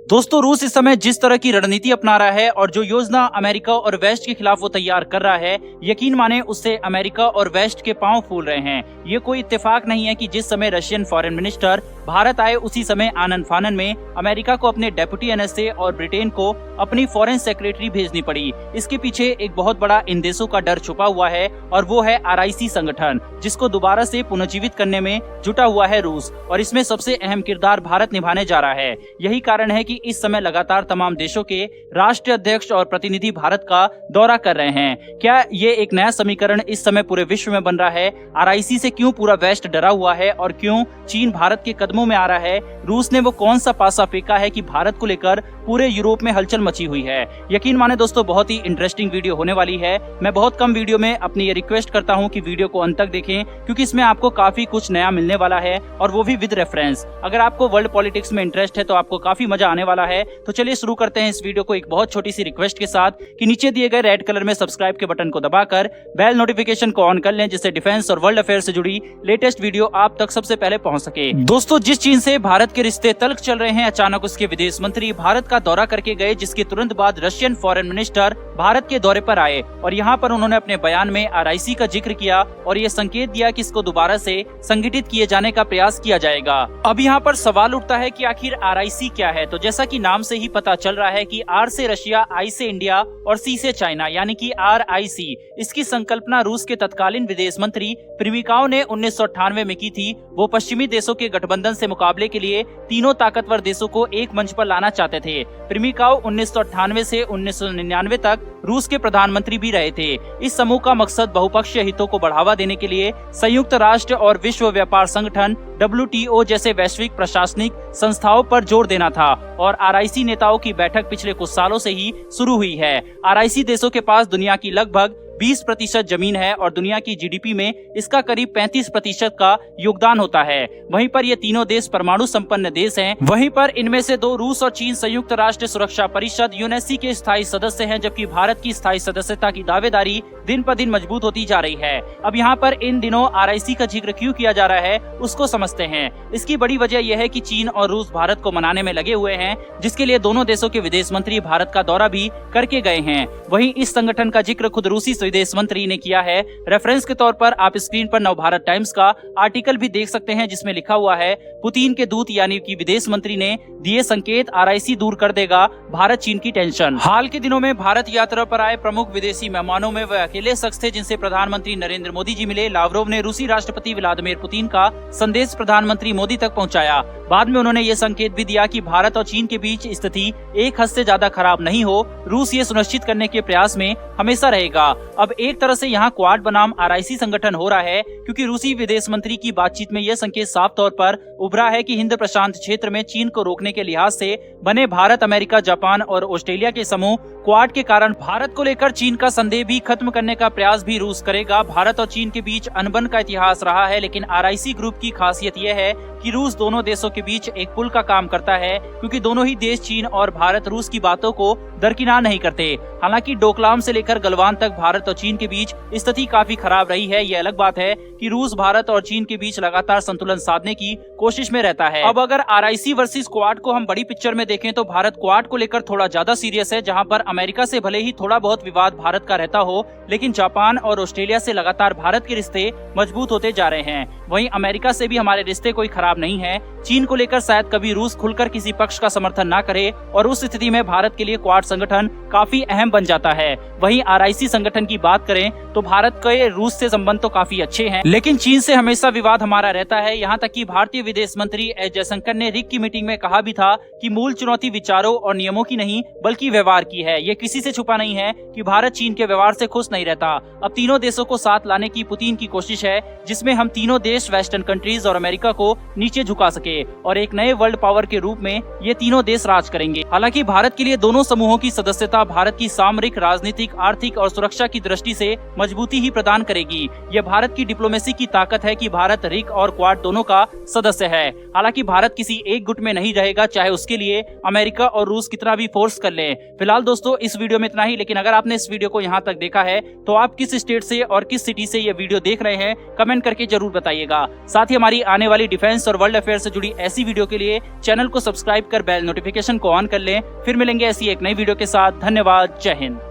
दोस्तों रूस इस समय जिस तरह की रणनीति अपना रहा है और जो योजना अमेरिका और वेस्ट के खिलाफ वो तैयार कर रहा है, यकीन माने उससे अमेरिका और वेस्ट के पांव फूल रहे हैं। ये कोई इत्तेफाक नहीं है कि जिस समय रशियन फॉरेन मिनिस्टर भारत आए उसी समय आनन फानन में अमेरिका को अपने डेप्यूटी एनएसए और ब्रिटेन को अपनी फॉरेन सेक्रेटरी भेजनी पड़ी। इसके पीछे एक बहुत बड़ा इन देशों का डर छुपा हुआ है और वो है आरआईसी संगठन, जिसको दोबारा से पुनर्जीवित करने में जुटा हुआ है रूस, और इसमें सबसे अहम किरदार भारत निभाने जा रहा है। यही कारण है कि इस समय लगातार तमाम देशों के राष्ट्रीय अध्यक्ष और प्रतिनिधि भारत का दौरा कर रहे हैं। क्या ये एक नया समीकरण इस समय पूरे विश्व में बन रहा है? आरआईसी से क्यों पूरा वेस्ट डरा हुआ है और क्यों चीन भारत के कदमों में आ रहा है? रूस ने वो कौन सा पासा फेंका है कि भारत को लेकर पूरे यूरोप में हलचल मची हुई है? यकीन माने दोस्तों, बहुत ही इंटरेस्टिंग वीडियो होने वाली है। मैं बहुत कम वीडियो में अपनी ये रिक्वेस्ट करता हूँ कि वीडियो को अंत तक देखें, क्योंकि इसमें आपको काफी कुछ नया मिलने वाला है, और वो भी विद रेफरेंस। अगर आपको वर्ल्ड पॉलिटिक्स में इंटरेस्ट है तो आपको काफी मजा आने वाला है। तो चलिए शुरू करते हैं इस वीडियो को एक बहुत छोटी सी रिक्वेस्ट के साथ कि नीचे दिए गए रेड कलर में सब्सक्राइब के बटन को दबाकर बेल नोटिफिकेशन को ऑन कर लें, जिससे डिफेंस और वर्ल्ड अफेयर से जुड़ी लेटेस्ट वीडियो आप तक सबसे पहले पहुंच सके। दोस्तों, जिस चीन से भारत के रिश्ते तल्ख चल रहे हैं, अचानक उसके विदेश मंत्री भारत का दौरा करके गए, जिसके तुरंत बाद रशियन फॉरेन मिनिस्टर भारत के दौरे पर आए और यहाँ पर उन्होंने अपने बयान में आरआईसी का जिक्र किया और ये संकेत दिया कि इसको दोबारा से संगठित किए जाने का प्रयास किया जाएगा। अब यहाँ पर सवाल उठता है कि आखिर आरआईसी क्या है? तो जैसा कि नाम से ही पता चल रहा है कि आर से रशिया, आई से इंडिया और सी से चाइना, यानी कि आरआईसी। इसकी संकल्पना रूस के तत्कालीन विदेश मंत्री प्रिमिकाव ने 1998 में की थी। वो पश्चिमी देशों के गठबंधन से मुकाबले के लिए तीनों ताकतवर देशों को एक मंच पर लाना चाहते थे। प्रिमिकाव 1998 से 1999 तक रूस के प्रधानमंत्री भी रहे थे। इस समूह का मकसद बहुपक्षीय हितों को बढ़ावा देने के लिए संयुक्त राष्ट्र और विश्व व्यापार संगठन WTO जैसे वैश्विक प्रशासनिक संस्थाओं पर जोर देना था, और आरआईसी नेताओं की बैठक पिछले कुछ सालों से ही शुरू हुई है। आरआईसी देशों के पास दुनिया की लगभग 20% जमीन है और दुनिया की जीडीपी में इसका करीब 35% का योगदान होता है। वहीं पर ये तीनों देश परमाणु संपन्न देश हैं। वहीं पर इनमें से दो, रूस और चीन, संयुक्त राष्ट्र सुरक्षा परिषद यूएनएससी के स्थायी सदस्य हैं, जबकि भारत की स्थायी सदस्यता की दावेदारी दिन पर दिन मजबूत होती जा रही है। अब यहाँ पर इन दिनों आरआईसी का जिक्र क्यों किया जा रहा है, उसको समझते हैं। इसकी बड़ी वजह यह है कि चीन और रूस भारत को मनाने में लगे हुए हैं, जिसके लिए दोनों देशों के विदेश मंत्री भारत का दौरा भी करके गए हैं। वहीं इस संगठन का जिक्र खुद रूसी विदेश मंत्री ने किया है। रेफरेंस के तौर पर आप स्क्रीन पर नवभारत टाइम्स का आर्टिकल भी देख सकते हैं, जिसमें लिखा हुआ है, पुतिन के दूत यानी कि विदेश मंत्री ने दिए संकेत, आरआईसी दूर कर देगा भारत चीन की टेंशन। हाल के दिनों में भारत यात्रा पर आए प्रमुख विदेशी मेहमानों में वह अकेले शख्स थे जिनसे प्रधानमंत्री नरेंद्र मोदी जी मिले। लावरोव ने रूसी राष्ट्रपति व्लादिमीर पुतिन का संदेश प्रधानमंत्री मोदी तक पहुंचाया। बाद में उन्होंने ये संकेत भी दिया कि भारत और चीन के बीच स्थिति एक हद से ज्यादा खराब नहीं हो। रूस ये सुनिश्चित करने के प्रयास में हमेशा रहेगा। अब एक तरह से यहाँ क्वाड बनाम आरआईसी संगठन हो रहा है, क्योंकि रूसी विदेश मंत्री की बातचीत में यह संकेत साफ तौर पर उभरा है कि हिंद प्रशांत क्षेत्र में चीन को रोकने के लिहाज से बने भारत, अमेरिका, जापान और ऑस्ट्रेलिया के समूह क्वाड के कारण भारत को लेकर चीन का संदेह भी खत्म करने का प्रयास भी रूस करेगा। भारत और चीन के बीच अनबन का इतिहास रहा है, लेकिन आरआईसी ग्रुप की खासियत यह है कि रूस दोनों देशों के बीच एक पुल का काम करता है, क्योंकि दोनों ही देश चीन और भारत रूस की बातों को दरकिनार नहीं करते। हालांकि डोकलाम से लेकर गलवान तक भारत और चीन के बीच स्थिति काफी खराब रही है। यह अलग बात है कि रूस भारत और चीन के बीच लगातार संतुलन साधने की कोशिश में रहता है। अब अगर आरआईसी वर्सेस क्वाड को हम बड़ी पिक्चर में देखें तो भारत क्वाड को लेकर थोड़ा ज्यादा सीरियस है, जहां पर अमेरिका से भले ही थोड़ा बहुत विवाद भारत का रहता हो, लेकिन जापान और ऑस्ट्रेलिया से लगातार भारत के रिश्ते मजबूत होते जा रहे हैं। वहीं अमेरिका से भी हमारे रिश्ते कोई खराब नहीं है। चीन को लेकर शायद कभी रूस खुलकर किसी पक्ष का समर्थन ना करे, और उस स्थिति में भारत के लिए क्वाड संगठन काफी अहम बन जाता है। वहीं आरआईसी संगठन की बात करें तो भारत के रूस से संबंध तो काफी अच्छे हैं, लेकिन चीन से हमेशा विवाद हमारा रहता है। यहाँ तक कि भारतीय विदेश मंत्री एस जयशंकर ने रिक की मीटिंग में कहा भी था कि मूल चुनौती विचारों और नियमों की नहीं बल्कि व्यवहार की है। ये किसी से छुपा नहीं है कि भारत चीन के व्यवहार से खुश नहीं रहता। अब तीनों देशों को साथ लाने की पुतिन की कोशिश है, जिसमें हम तीनों देश वेस्टर्न कंट्रीज और अमेरिका को नीचे झुका सके और एक नए वर्ल्ड पावर के रूप में ये तीनों देश राज करेंगे। हालांकि भारत के लिए दोनों समूहों की सदस्यता भारत की सामरिक, राजनीतिक, आर्थिक और सुरक्षा की की दृष्टि से मजबूती ही प्रदान करेगी। यह भारत की डिप्लोमेसी की ताकत है कि भारत रिक और क्वाड दोनों का सदस्य है। हालांकि भारत किसी एक गुट में नहीं रहेगा, चाहे उसके लिए अमेरिका और रूस कितना भी फोर्स कर ले। फिलहाल दोस्तों इस वीडियो में इतना ही, लेकिन अगर आपने इस वीडियो को यहाँ तक देखा है तो आप किस स्टेट से और किस सिटी से ये वीडियो देख रहे हैं कमेंट करके जरूर बताइएगा। साथ ही हमारी आने वाली डिफेंस और वर्ल्ड अफेयर से जुड़ी ऐसी वीडियो के लिए चैनल को सब्सक्राइब कर बेल नोटिफिकेशन को ऑन कर लें। फिर मिलेंगे ऐसी एक नई वीडियो के साथ। धन्यवाद। जय हिंद।